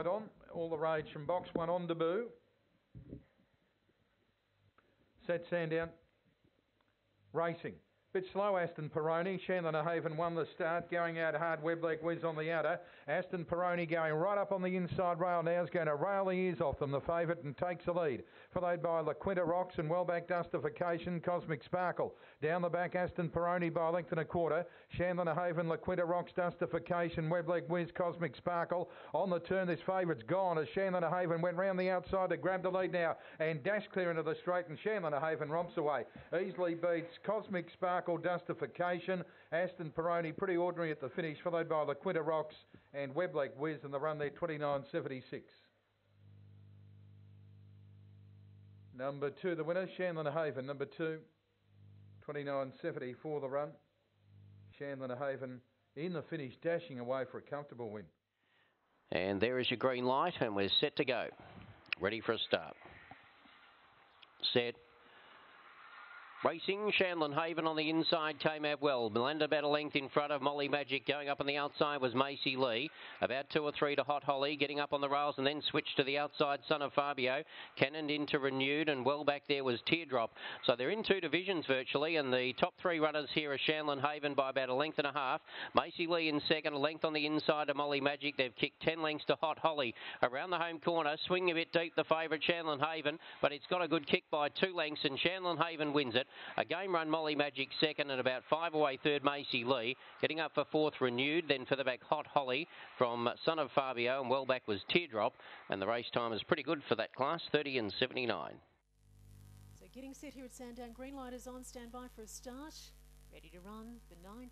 On all the rage from box one on debut. Set Sandown. Racing. Bit slow, Aston Peroni. Shanlyn Haven won the start. Going out hard, Webleg Wiz on the outer. Aston Peroni going right up on the inside rail now. Is going to rail the ears off them, the favourite, and takes the lead. Followed by La Quinta Rocks and Wellback Dustification, Cosmic Sparkle. Down the back, Aston Peroni by a length and a quarter. Shanlyn Haven, La Quinta Rocks, Dustification, Webleg Wiz, Cosmic Sparkle. On the turn, this favourite's gone as Shanlyn Haven went round the outside to grab the lead now and dash clear into the straight, and Shanlyn Haven romps away. Easily beats Cosmic Sparkle, Dustification. Aston Peroni pretty ordinary at the finish, followed by La Quinta Rocks and Webleg Wiz, and the run there 29.76. Number 2, the winner, Shanlyn Haven. Number 2, 29.70 for the run. Shanlyn Haven in the finish, dashing away for a comfortable win. And there is your green light, and we're set to go. Ready for a start. Set. Racing, Shanlyn Haven on the inside came out well. Melinda about a length in front of Molly Magic. Going up on the outside was Macy Lee. About 2 or 3 to Hot Holly. Getting up on the rails and then switched to the outside, Son of Fabio. Cannoned into Renewed, and well back there was Teardrop. So they're in 2 divisions virtually, and the top 3 runners here are Shanlyn Haven by about a length and a half. Macy Lee in second, a length on the inside of Molly Magic. They've kicked 10 lengths to Hot Holly. Around the home corner, swinging a bit deep, the favourite Shanlyn Haven, but it's got a good kick by 2 lengths, and Shanlyn Haven wins it. A game run, Molly Magic second, and about 5 away third, Macy Lee. Getting up for fourth, Renewed. Then for the back, Hot Holly from Son of Fabio, and well back was Teardrop. And the race time is pretty good for that class, 30 and 79. So getting set here at Sandown. Green light is on, stand by for a start. Ready to run, the 9th.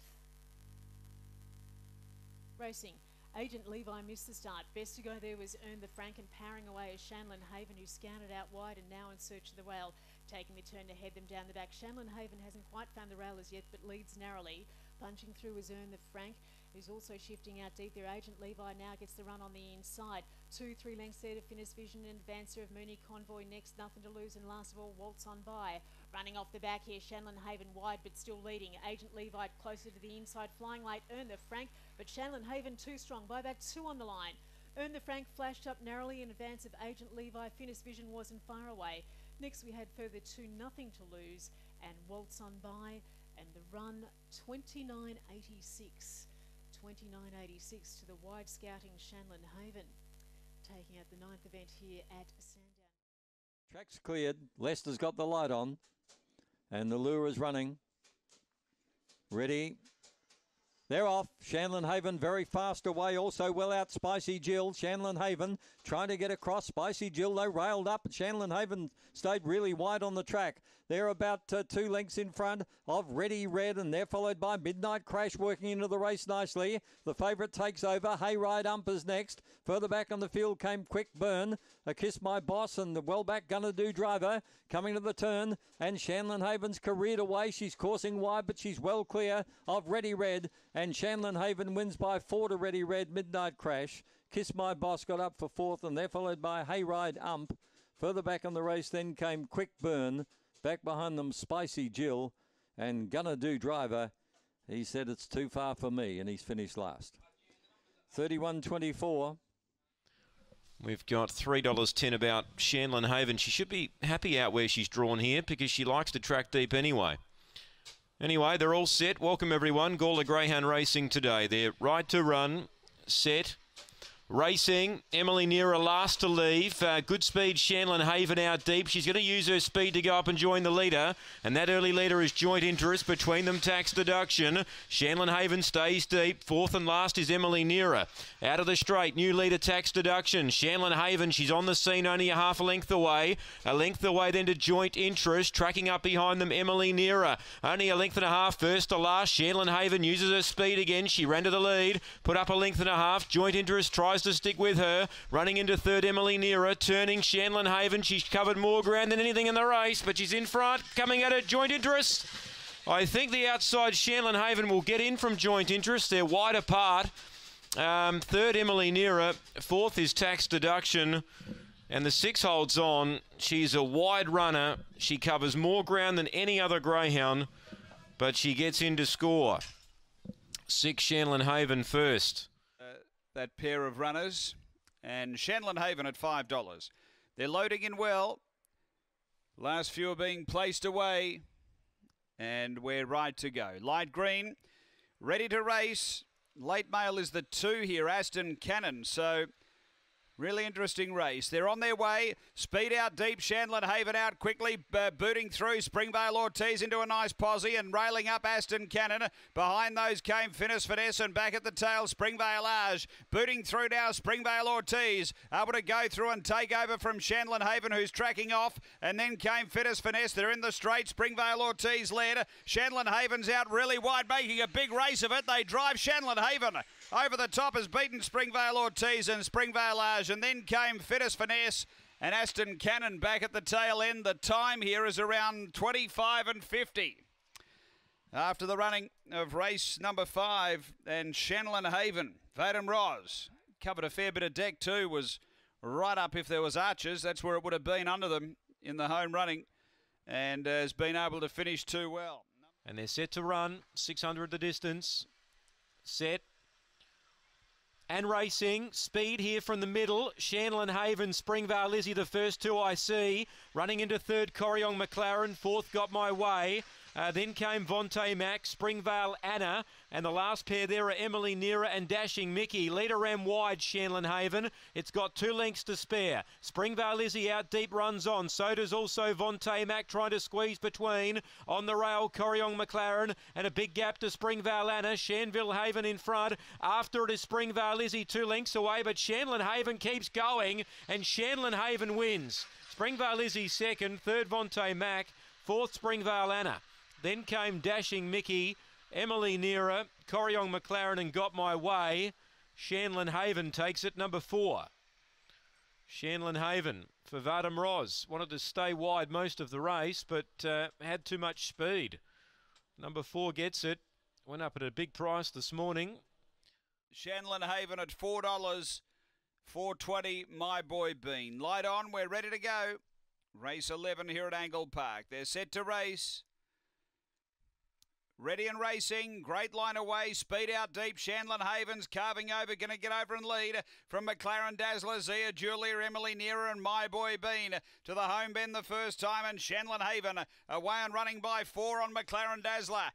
Racing. Agent Levi missed the start. Best to go there was Earn the Frank, and powering away is Shanlyn Haven, who scouted out wide and now in search of the rail. Taking the turn to head them down the back. Shanlyn Haven hasn't quite found the rail as yet, but leads narrowly. Punching through is Earn the Frank, who's also shifting out deep there. Agent Levi now gets the run on the inside. 2-3 lengths there to Finis Vision and Advancer of Mooney. Convoy next, Nothing to Lose, and last of all, Waltz on By. Running off the back here, Shanlyn Haven wide but still leading. Agent Levi closer to the inside, flying late, Earn the Frank, but Shanlyn Haven too strong, by about 2 on the line. Earn the Frank flashed up narrowly in advance of Agent Levi. Finis Vision wasn't far away. Next we had further 2 Nothing to Lose and Waltz on By, and the run 29.86. 29.86 to the wide scouting Shanlyn Haven, taking out the 9th event here at Sandown. Track's cleared. Lester's got the light on, and the lure is running. Ready. They're off. Shanlyn Haven very fast away. Also well out Spicy Jill. Shanlyn Haven trying to get across. Spicy Jill though railed up. Shanlyn Haven stayed really wide on the track. They're about 2 lengths in front of Ready Red, and they're followed by Midnight Crash working into the race nicely. The favourite takes over. Hayride Umpers next. Further back on the field came Quick Burn, A Kiss My Boss, and the well back Gonna Do Driver coming to the turn. And Shanlyn Haven's careered away. She's coursing wide, but she's well clear of Ready Red. And Shanlyn Haven wins by 4 to Ready Red. Midnight Crash. Kiss My Boss got up for 4th, and they're followed by Hayride Ump. Further back on the race then came Quick Burn. Back behind them, Spicy Jill and Gonna Do Driver. He said it's too far for me, and he's finished last. 31.24. We've got $3.10 about Shanlyn Haven. She should be happy out where she's drawn here because she likes to track deep anyway. Anyway, they're all set. Welcome, everyone. Gawler Greyhound Racing today. They're right to run, set, racing. Emily Neera last to leave. Good speed, Shanlyn Haven out deep. She's going to use her speed to go up and join the leader. And that early leader is Joint Interest. Between them, Tax Deduction. Shanlyn Haven stays deep. 4th and last is Emily Neera. Out of the straight, new leader, Tax Deduction. Shanlyn Haven, she's on the scene, only a half a length away. A length away then to Joint Interest. Tracking up behind them, Emily Neera. Only a length and a half, first to last. Shanlyn Haven uses her speed again. She ran to the lead. Put up a length and a half. Joint Interest tries to stick with her. Running into third, Emily Neera. Turning Shanlyn Haven. She's covered more ground than anything in the race, but she's in front. Coming at her, Joint Interest. I think the outside Shanlyn Haven will get in from Joint Interest. They're wide apart. Third, Emily Neera. 4th is Tax Deduction. And the 6 holds on. She's a wide runner. She covers more ground than any other greyhound, but she gets in to score. 6, Shanlyn Haven first. That pair of runners, and Shanlyn Haven at $5. They're loading in well. Last few are being placed away, and we're right to go. Light green, ready to race. Late mail is the 2 here, Aston Cannon. So really interesting race. They're on their way. Speed out deep. Shanlyn Haven out quickly, booting through. Springvale Ortiz into a nice posse and railing up Aston Cannon. Behind those came Finesse and back at the tail Springvale Arge. Booting through now Springvale Ortiz. Able to go through and take over from Shanlyn Haven, who's tracking off. And then came Finesse. They're in the straight. Springvale Ortiz led. Shanlyn Haven's out really wide, making a big race of it. They drive Shanlyn Haven over the top, has beaten Springvale Ortiz and Springvale Arge. And then came Finesse and Aston Cannon back at the tail end. The time here is around 25 and 50. After the running of race number 5 and Shanlyn Haven, Vadim Roz covered a fair bit of deck too, was right up if there was arches. That's where it would have been under them in the home running, and has been able to finish too well. And they're set to run, 600 the distance, set. And racing, speed here from the middle. Shanlyn Haven, Springvale Lizzie, the first 2 I see. Running into third, Corryong McLaren. Fourth, Got My Way. Then came Vontae Mac, Springvale Anna. And the last pair there are Emily Neera and Dashing Mickey. Leader ran wide, Shanlyn Haven. It's got 2 lengths to spare. Springvale Lizzie out deep, runs on. So does also Vontae Mac, trying to squeeze between. On the rail, Corryong McLaren. And a big gap to Springvale Anna. Shanville Haven in front. After it is Springvale Lizzie 2 lengths away. But Shanlyn Haven keeps going. And Shanlyn Haven wins. Springvale Lizzie second. Third, Vontae Mac. Fourth, Springvale Anna. Then came Dashing Mickey, Emily Neera, Corryong McLaren and Got My Way. Shanlyn Haven takes it, number 4. Shanlyn Haven for Vadim Roz. Wanted to stay wide most of the race, but had too much speed. Number 4 gets it. Went up at a big price this morning. Shanlyn Haven at $4, $4.20, My Boy Bean. Light on, we're ready to go. Race 11 here at Angle Park. They're set to race. Ready and racing, great line away, speed out deep, Shanlyn Haven's carving over, going to get over and lead from McLaren Dazzler, Zia Julia, Emily Neera and My Boy Bean to the home bend the first time, and Shanlyn Haven away and running by 4 on McLaren Dazzler.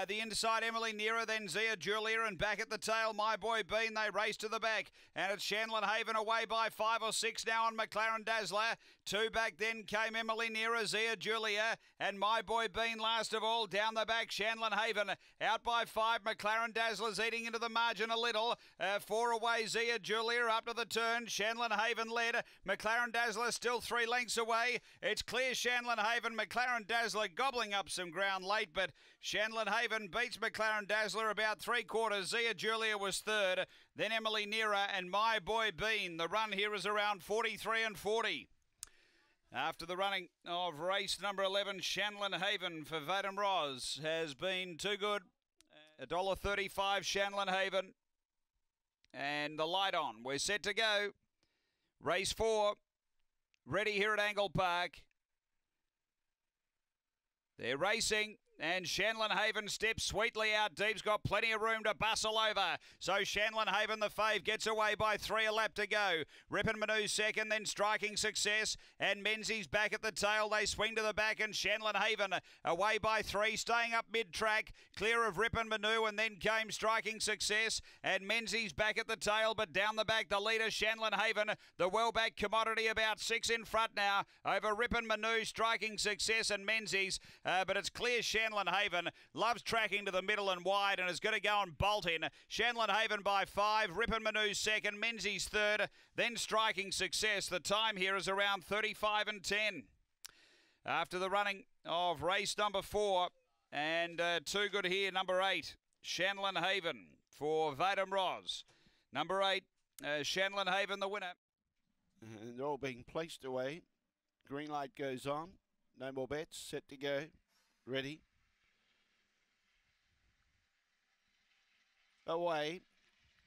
The inside Emily Neera, then Zia Julia, and back at the tail My Boy Bean. They race to the back, and it's Shanlyn Haven away by 5 or 6 now on McLaren Dazzler. 2 back then came Emily Neera, Zia Julia, and My Boy Bean last of all. Down the back, Shanlyn Haven out by 5. McLaren Dazzler's eating into the margin a little. 4 away, Zia Julia up to the turn. Shanlyn Haven led. McLaren Dazzler still 3 lengths away. It's clear Shanlyn Haven. McLaren Dazzler gobbling up some ground late, but Shanlyn Haven beats McLaren Dazzler about 3/4. Zia Julia was third. Then Emily Neera and My Boy Bean. The run here is around 43 and 40. After the running of race number 11, Shanlyn Haven for Vadim Roz has been too good. $1.35 Shanlyn Haven. And the light on. We're set to go. Race 4. Ready here at Angle Park. They're racing. And Shanlyn Haven steps sweetly out deep's got plenty of room to bustle over. So Shanlyn Haven, the fave, gets away by 3 a lap to go. Ripon Manu second, then Striking Success. And Menzies back at the tail. They swing to the back, and Shanlyn Haven away by 3, staying up mid-track. Clear of Ripon Manu, and then came Striking Success. And Menzies back at the tail, but down the back, the leader, Shanlyn Haven. The well-back commodity about 6 in front now. Over Ripon Manu, Striking Success, and Menzies. But it's clear Shanlyn Haven loves tracking to the middle and wide and is going to go and bolt in. Shanlyn Haven by 5, Ripon Manu second, Menzies third, then Striking Success. The time here is around 35 and 10. After the running of race number 4, and too good here, number 8, Shanlyn Haven for Vadim Roz. Number 8, Shanlyn Haven, the winner. And they're all being placed away. Green light goes on. No more bets. Set to go. Ready. Away.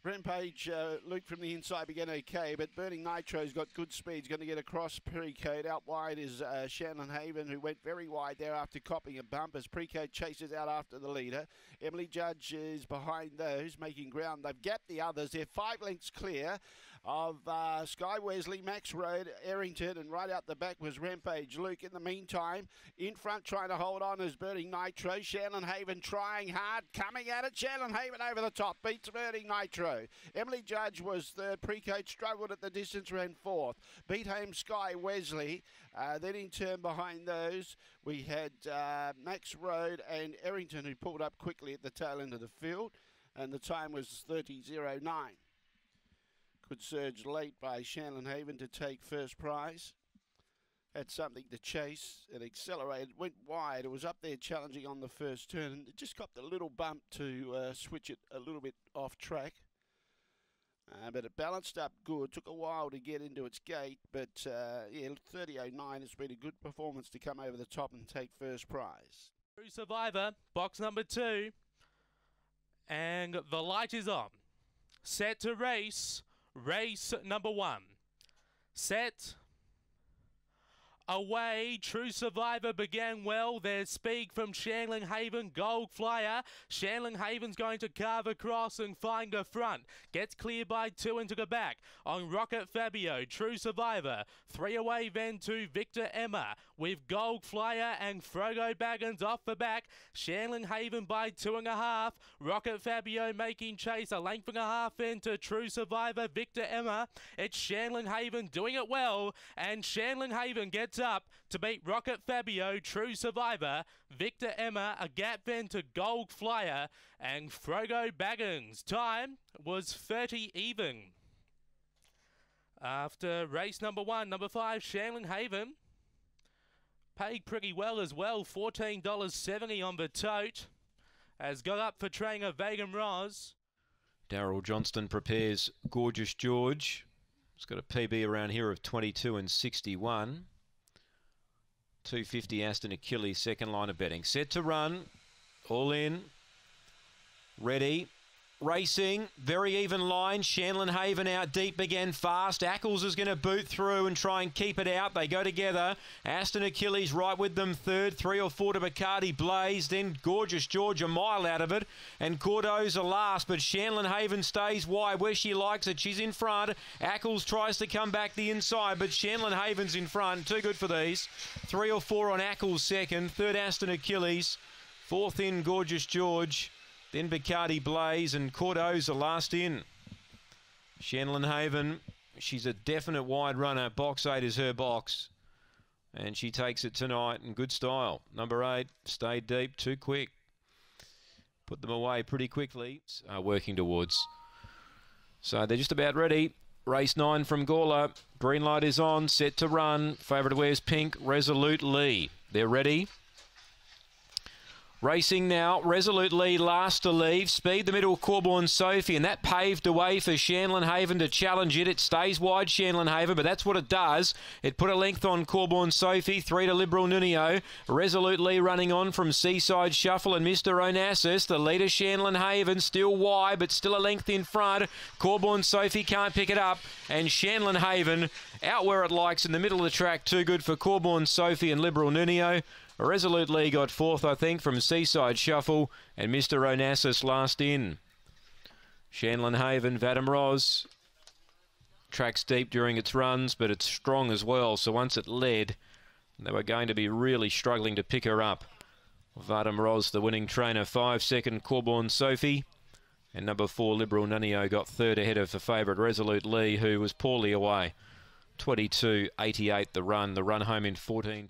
Rampage, Luke from the inside began okay, but Burning Nitro's got good speed. He's going to get across Precoat. Out wide is Shanlyn Haven, who went very wide there after copping a bump as Precoat chases out after the leader. Emily Judge is behind those, making ground. They've gapped the others. They're 5 lengths clear of Sky Wesley, Max Road, Errington, and right out the back was Rampage Luke. In the meantime, in front trying to hold on is Burning Nitro. Shanlyn Haven trying hard, coming at it. Shanlyn Haven over the top, beats Burning Nitro. Emily Judge was third. Precoat struggled at the distance, ran fourth. Beat home Sky Wesley. Then in turn behind those, we had Max Road and Errington, who pulled up quickly at the tail end of the field, and the time was 30.09. Good surge late by Shanlyn Haven to take first prize. Had something to chase. It accelerated, went wide. It was up there challenging on the first turn, and it just copped a little bump to switch it a little bit off track. But it balanced up good. Took a while to get into its gate, but yeah, 30.09 has been a good performance to come over the top and take first prize. True Survivor, box number 2, and the light is on. Set to race. Race number 1. Set. Away, True Survivor began well. There's speed from Shanlyn Haven, Gold Flyer. Shanlyn Haven's going to carve across and find the front. Gets clear by 2 into the back. On Rocket Fabio, True Survivor. 3 away then to Victor Emma with Gold Flyer and Frogo Baggins off the back. Shanlyn Haven by 2.5. Rocket Fabio making chase, a length and a half into True Survivor, Victor Emma. It's Shanlyn Haven doing it well, and Shanlyn Haven gets up to beat Rocket Fabio, True Survivor, Victor Emma, a gap then to Gold Flyer, and Frogo Baggins. Time was 30 even. After race number 1, number 5, Shanlyn Haven paid pretty well as well, $14.70 on the tote, has got up for trainer Vegan Roz. Daryl Johnston prepares Gorgeous George. It's got a PB around here of 22.61. 250 Aston Achilles, second line of betting. Set to run, all in, ready, racing, very even line. Shanlyn Haven out deep again, fast. Ackles is going to boot through and try and keep it out. They go together. Aston Achilles right with them third, 3 or 4 to Bacardi Blaze. Then Gorgeous George a mile out of it, and Cordo's a last, but Shanlyn Haven stays wide where she likes it. She's in front. Ackles tries to come back the inside, but Shanlyn Haven's in front. Too good for these. 3 or 4 on Ackles second, third Aston Achilles, fourth in Gorgeous George. Then Bacardi Blaze, and Cordo's the last in. Shanlyn Haven, she's a definite wide runner. Box 8 is her box, and she takes it tonight in good style. Number 8, stayed deep, too quick. Put them away pretty quickly. Working towards. So they're just about ready. Race 9 from Gawler. Green light is on, set to run. Favourite wears pink, Resolute Lee. They're ready. Racing now, Resolute Lee last to leave. Speed the middle, Corborn Sophie, and that paved the way for Shanlyn Haven to challenge it. It stays wide, Shanlyn Haven, but that's what it does. It put a length on Corborn Sophie, 3 to Liberal Nunio. Resolute Lee running on from Seaside Shuffle and Mr. Onassis. The leader, Shanlyn Haven, still wide, but still a length in front. Corborn Sophie can't pick it up, and Shanlyn Haven out where it likes in the middle of the track. Too good for Corborn Sophie and Liberal Nunio. Resolute Lee got 4th, I think, from Seaside Shuffle, and Mr. Onassis last in. Shanlyn Haven, Vadim Roz. Tracks deep during its runs, but it's strong as well, so once it led, they were going to be really struggling to pick her up. Vadim Roz, the winning trainer, 5 second, Corborn Sophie. And number 4, Liberal Nunio, got 3rd ahead of the favourite, Resolute Lee, who was poorly away. 22.88 the run home in 14.12.